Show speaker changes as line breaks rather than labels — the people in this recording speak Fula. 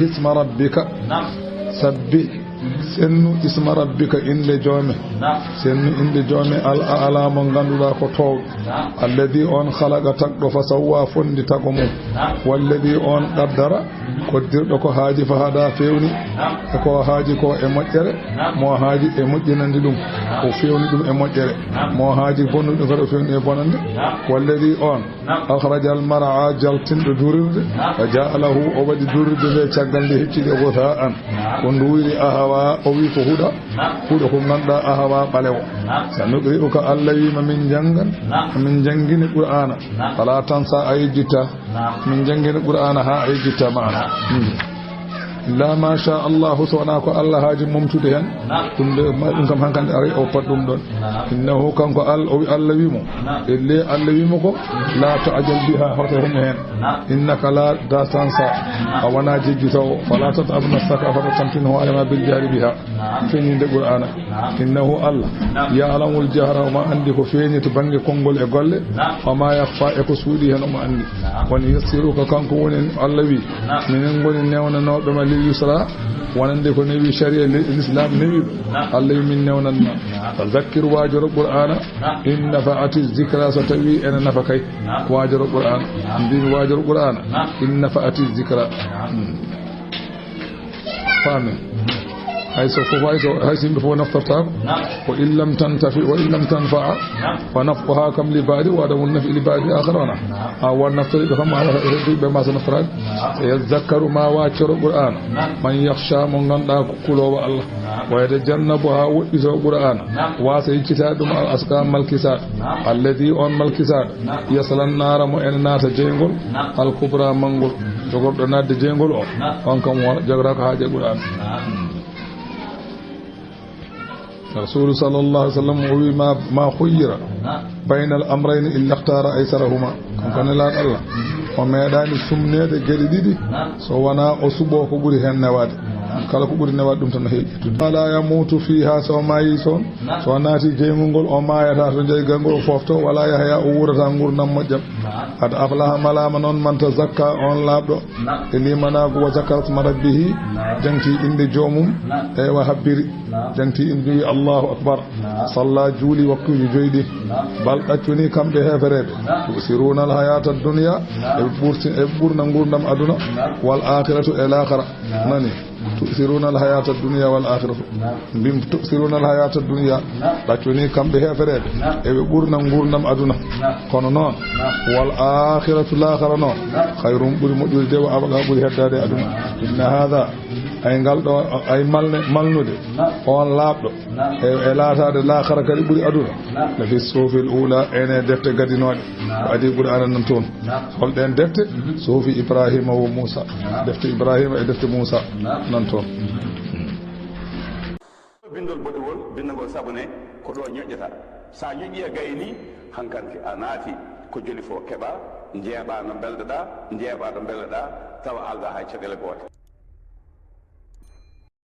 اسم ربك سبح سنو اسم ربك إن لجومه سنو إن لجومه الأعلى من غندلا كتو الذي أن خلق تقدو فسوى فند تقوم والذي أن قدر قدر لكو حاجي فهذا فيوني كو حاجي كو إمجر مو حاجي إمجنان دلوم وفيوني دلوم إمجر مو حاجي فنو دلوم فيوني إبونان والذي أن أخرج المرعى جلتن دورد وجعله أبد دورد ذي تقدم لهجي غثاء كندويري أهوى أوي فهودا هودا كنغندا أهوى بلو سنقرئك الليم من جنگين القرآن فلا تنسى أي جتا من جنگين القرآن ها أي جتا معنا لا ما شاء الله سبحانه الله هاجي ممتدين كن كم هان كان اري او فدوم دون انه كان كو اللويمو اللي اللويمو لا تعجل بها حرتهم هن انك لا تنسى وانا جيجتو فلا تتعب نفسك فتمتنه على ما بالجهر بها فين القران انه الله يعلم الجهر وما عندك فين تبنغي كونغول e golle وما يخفى e سودي هن ما عندي ون يسيرك كان كو ونين اللوي من ngoni newna no do يسرى ونندي كو نبي شريعه الاسلام نبي الله من نوننا تذكر واجر القران ان نفعت الذكرى ستوي ان نفكاي واجر القران دين واجر القران ان نفعت الذكرى فاهم هاي سوف هاي سيمبو نفترض وان لم تنتفع وان لم تنفع فنفعها كم لبعض وعدم النفع لبعض اخرون او نفترض كما بما سنفرد يذكر ما واجر القران من يخشى من غندا كلو الله ويتجنبها وإذ القران واسي كتاب الاسقام الكساد الذي on malkisad yaslan nara mo en nata jengol al kubra mangol jogordo nadde jengol on kam jagra ko haaje qur'an رسول صلى الله عليه وسلم ما خير بين الأمرين إلا اختار أيسرهما كان لا الله وما داني سمنه de gedi didi so wana o subo ko buri hen nawade kala ko buri nawade dum tan heeji wala ya mutu fiha so mayi son so naati jengol o mayata to jey gangol fofto wala ya haya o wurata ngurnam mojjam ad aflaha malama non man tazakka on labdo limana go zakat marabbihi janti inde jomum e wa habbiri janti inde Allahu akbar salla juli waqtu joydi bal dacuni kambe heferebe usiruna al hayata ad-dunya e burna ngurdam aduna wal akhiratu al akhirah nani تؤثرون الحياة الدنيا والآخرة بم تؤثرون الحياة الدنيا باتوني كم بهفرد بورنا غورنم أدنى كونون والآخرة الآخرة نون خير بور مجول دو أبغى بور هداد أدنى إن هذا أي قال أي مالنود أون لابد لا تاد الآخرة كريم بور أدنى لفي الصوف الأولى أنا دفت قدينون وأدي بور أنا نمتون قل دين دفت صوف إبراهيم وموسى دفت إبراهيم دفت موسى nanton bindol bodi wol bindol sabone ko do nyojjata sa nyoji e gayni hankanti anati ko joli fo keba jeeba no belda jeeba do belda tawa alda hay cegele gote